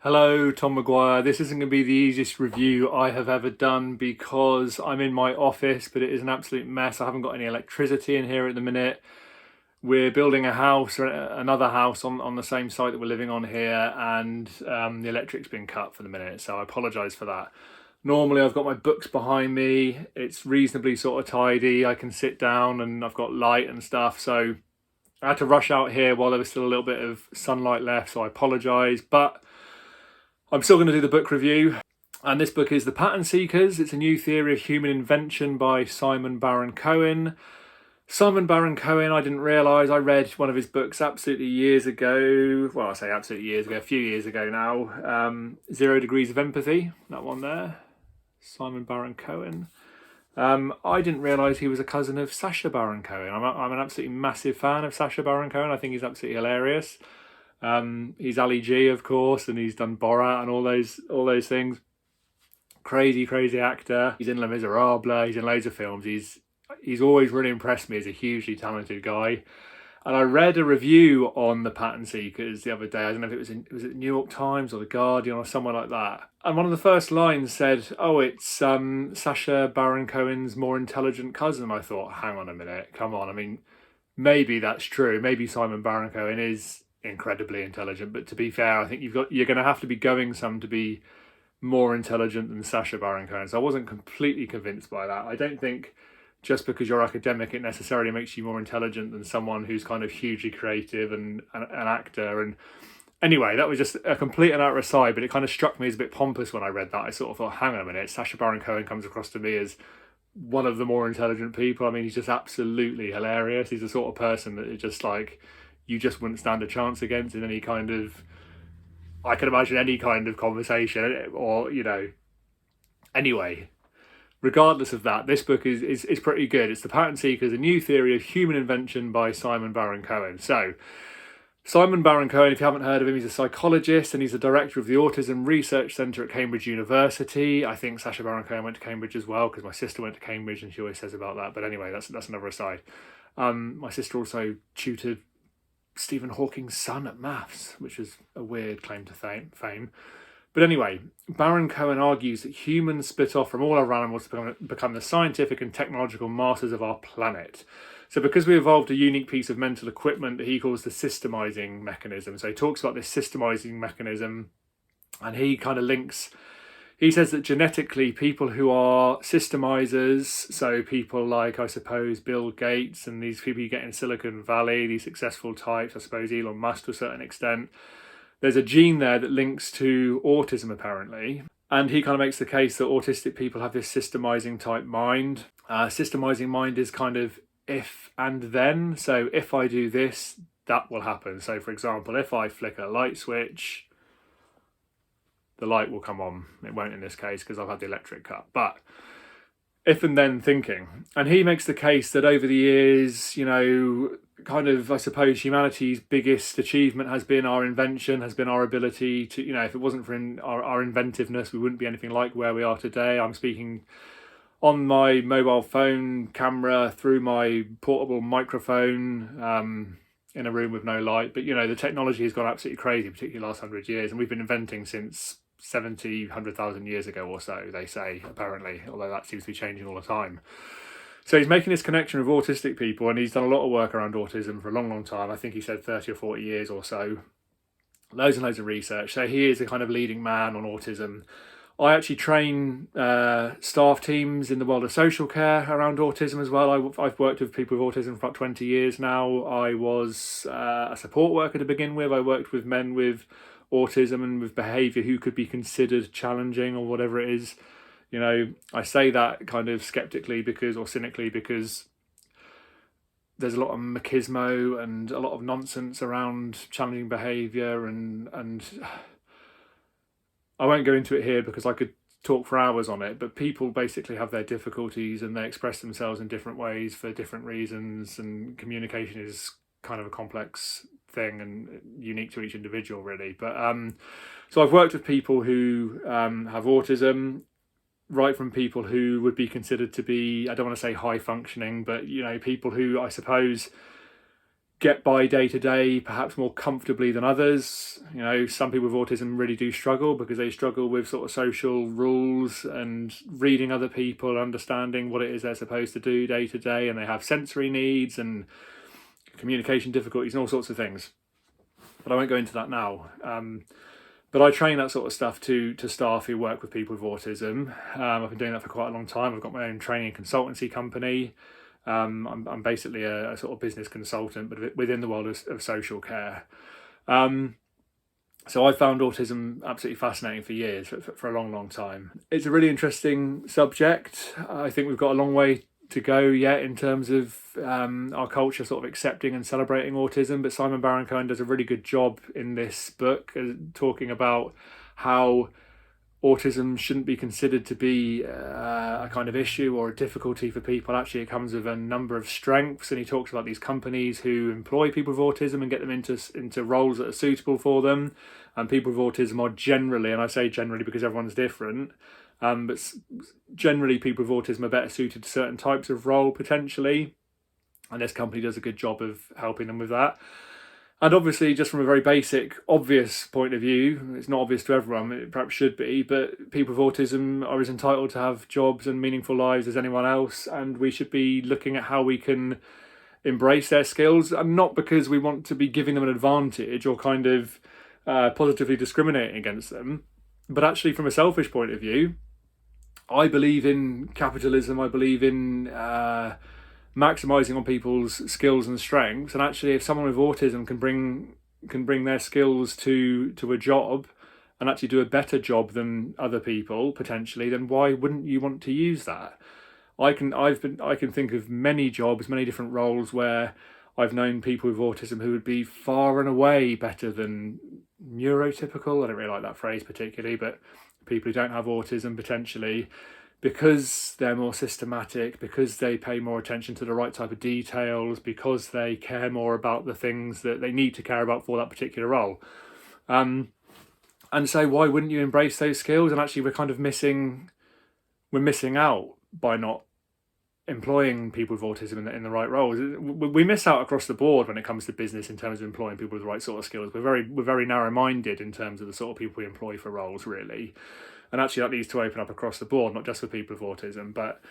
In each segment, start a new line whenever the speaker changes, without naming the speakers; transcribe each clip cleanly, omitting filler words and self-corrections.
Hello, Tom Maguire. This isn't going to be the easiest review I have ever done because I'm in my office, but it is an absolute mess. I haven't got any electricity in here at the minute. We're building a house, or another house on the same site that we're living on here, and the electric's been cut for the minute, so I apologise for that. Normally I've got my books behind me, it's reasonably sort of tidy, I can sit down and I've got light and stuff, so I had to rush out here while there was still a little bit of sunlight left, so I apologise, but I'm still going to do the book review. And this book is The Pattern Seekers. It's a new theory of human invention by Simon Baron-Cohen. Simon Baron-Cohen, I didn't realise, I read one of his books absolutely years ago. Well, I say absolutely years ago, a few years ago now. 0 Degrees of Empathy, that one there. Simon Baron-Cohen. I didn't realise he was a cousin of Sacha Baron Cohen. I'm an absolutely massive fan of Sacha Baron Cohen. I think he's absolutely hilarious. He's Ali G, of course, and he's done Borat and all those things. Crazy actor. He's in Les Miserables. He's in loads of films. He's always really impressed me as a hugely talented guy. And I read a review on The Pattern Seekers the other day. I don't know if was it the New York Times or the Guardian or somewhere like that. And one of the first lines said, "Oh, it's Sacha Baron Cohen's more intelligent cousin." I thought, hang on a minute, come on. I mean, maybe that's true. Maybe Simon Baron Cohen is incredibly intelligent, but to be fair, I think you're going to have to be going some to be more intelligent than Sacha Baron Cohen. So I wasn't completely convinced by that. I don't think just because you're academic it necessarily makes you more intelligent than someone who's kind of hugely creative and an actor. And anyway, that was just a complete and utter aside, but it kind of struck me as a bit pompous when I read that. I sort of thought, hang on a minute, Sacha Baron Cohen comes across to me as one of the more intelligent people. I mean, he's just absolutely hilarious. He's the sort of person that is just like, you just wouldn't stand a chance against in any kind of, I can imagine any kind of conversation or, anyway, regardless of that, this book is pretty good. It's The Pattern Seekers, a new theory of human invention by Simon Baron-Cohen. So, Simon Baron-Cohen, if you haven't heard of him, he's a psychologist and he's the director of the Autism Research Centre at Cambridge University. I think Sacha Baron Cohen went to Cambridge as well because my sister went to Cambridge and she always says about that. But anyway, that's another aside. My sister also tutored Stephen Hawking's son at maths, which is a weird claim to fame. But anyway, Baron-Cohen argues that humans split off from all other animals to become the scientific and technological masters of our planet. So because we evolved a unique piece of mental equipment that he calls the systemizing mechanism. So he talks about this systemizing mechanism and he kind of links, he says that genetically people who are systemizers, so people like, I suppose, Bill Gates and these people you get in Silicon Valley, these successful types, I suppose Elon Musk to a certain extent, there's a gene there that links to autism apparently. And he kind of makes the case that autistic people have this systemizing type mind. Systemizing mind is kind of if and then. So if I do this, that will happen. So for example, if I flick a light switch, the light will come on. It won't in this case because I've had the electric cut. But if and then thinking. And he makes the case that over the years, kind of, I suppose, humanity's biggest achievement has been our invention, has been our ability to, if it wasn't for our inventiveness, we wouldn't be anything like where we are today. I'm speaking on my mobile phone camera through my portable microphone in a room with no light. But, the technology has gone absolutely crazy, particularly the last 100 years. And we've been inventing since 70, 100,000 years ago or so, they say, apparently, although that seems to be changing all the time. So he's making this connection with autistic people, and he's done a lot of work around autism for a long time. I think he said 30 or 40 years or so. Loads and loads of research. So he is a kind of leading man on autism. I actually train staff teams in the world of social care around autism as well. I've worked with people with autism for about 20 years now. I was a support worker to begin with. I worked with men with autism and with behaviour who could be considered challenging or whatever it is. I say that kind of skeptically or cynically because there's a lot of machismo and a lot of nonsense around challenging behaviour and I won't go into it here because I could talk for hours on it, but people basically have their difficulties and they express themselves in different ways for different reasons, and communication is kind of a complex thing and unique to each individual really. But so I've worked with people who have autism, right from people who would be considered to be, I don't want to say high functioning, but people who I suppose get by day to day perhaps more comfortably than others. You know, some people with autism really do struggle because they struggle with sort of social rules and reading other people, understanding what it is they're supposed to do day to day, and they have sensory needs and communication difficulties and all sorts of things. But I won't go into that now. But I train that sort of stuff to staff who work with people with autism. I've been doing that for quite a long time. I've got my own training and consultancy company. I'm basically a sort of business consultant, but within the world of social care. So I found autism absolutely fascinating for years, for a long, long time. It's a really interesting subject. I think we've got a long way to go yet in terms of our culture sort of accepting and celebrating autism, but Simon Baron-Cohen does a really good job in this book talking about how autism shouldn't be considered to be a kind of issue or a difficulty for people. Actually, it comes with a number of strengths, and he talks about these companies who employ people with autism and get them into roles that are suitable for them. And people with autism are generally, and I say generally because everyone's different, but generally people with autism are better suited to certain types of role potentially, and this company does a good job of helping them with that. And obviously, just from a very basic, obvious point of view, it's not obvious to everyone, it perhaps should be, but people with autism are as entitled to have jobs and meaningful lives as anyone else, and we should be looking at how we can embrace their skills, and not because we want to be giving them an advantage or kind of positively discriminating against them, but actually from a selfish point of view. I believe in capitalism, I believe in maximising on people's skills and strengths, and actually if someone with autism can bring their skills to a job and actually do a better job than other people potentially, then why wouldn't you want to use that? I can think of many jobs, many different roles where I've known people with autism who would be far and away better than neurotypical. I don't really like that phrase particularly, but people who don't have autism potentially, because they're more systematic, because they pay more attention to the right type of details, because they care more about the things that they need to care about for that particular role. And so why wouldn't you embrace those skills? And actually we're missing out by not employing people with autism in the right roles. We miss out across the board when it comes to business in terms of employing people with the right sort of skills. We're very narrow-minded in terms of the sort of people we employ for roles, really. And actually that needs to open up across the board, not just for people with autism. But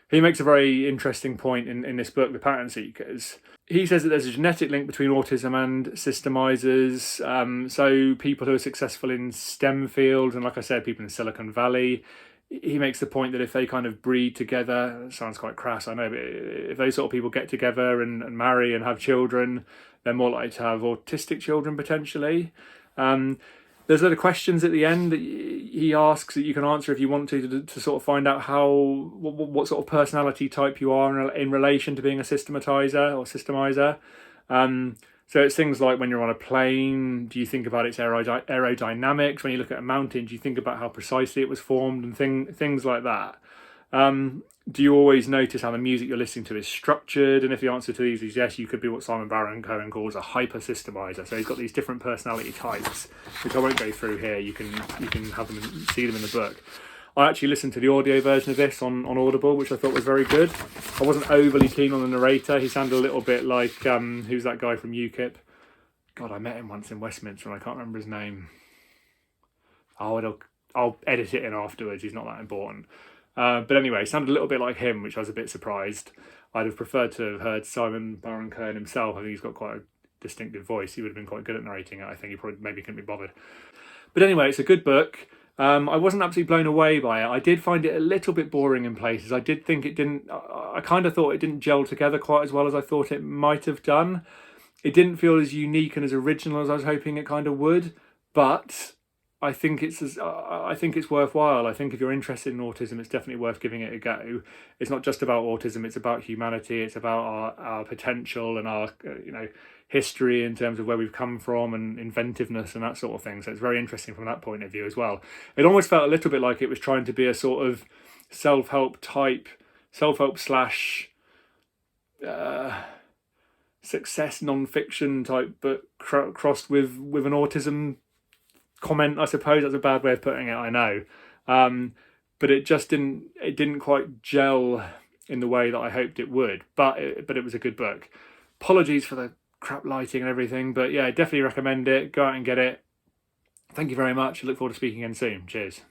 he makes a very interesting point in this book, The Pattern Seekers. He says that there's a genetic link between autism and systemizers. So people who are successful in STEM fields, and like I said, people in Silicon Valley, he makes the point that if they kind of breed together, it sounds quite crass, I know, but if those sort of people get together and marry and have children, they're more likely to have autistic children potentially. There's a lot of questions at the end that he asks that you can answer if you want to sort of find out what sort of personality type you are in relation to being a systemizer. So it's things like when you're on a plane, do you think about its aerodynamics? When you look at a mountain, do you think about how precisely it was formed and things like that? Do you always notice how the music you're listening to is structured? And if the answer to these is yes, you could be what Simon Baron-Cohen calls a hyper-systemizer. So he's got these different personality types, which I won't go through here. You can have them and see them in the book. I actually listened to the audio version of this on Audible, which I thought was very good. I wasn't overly keen on the narrator. He sounded a little bit like, who's that guy from UKIP? God, I met him once in Westminster and I can't remember his name. I'll edit it in afterwards. He's not that important. But anyway, it sounded a little bit like him, which I was a bit surprised. I'd have preferred to have heard Simon Baron-Cohen himself. I think he's got quite a distinctive voice. He would have been quite good at narrating it. I think he probably maybe couldn't be bothered. But anyway, it's a good book. I wasn't absolutely blown away by it. I did find it a little bit boring in places. I did think I kind of thought it didn't gel together quite as well as I thought it might have done. It didn't feel as unique and as original as I was hoping it kind of would, but I think it's worthwhile. I think if you're interested in autism, it's definitely worth giving it a go. It's not just about autism; it's about humanity. It's about our potential and our history in terms of where we've come from and inventiveness and that sort of thing. So it's very interesting from that point of view as well. It almost felt a little bit like it was trying to be a sort of self-help slash success non-fiction type, but crossed with an autism comment, I suppose. That's a bad way of putting it, I know. But it didn't quite gel in the way that I hoped it would. But it was a good book. Apologies for the crap lighting and everything. But yeah, definitely recommend it. Go out and get it. Thank you very much. I look forward to speaking again soon. Cheers.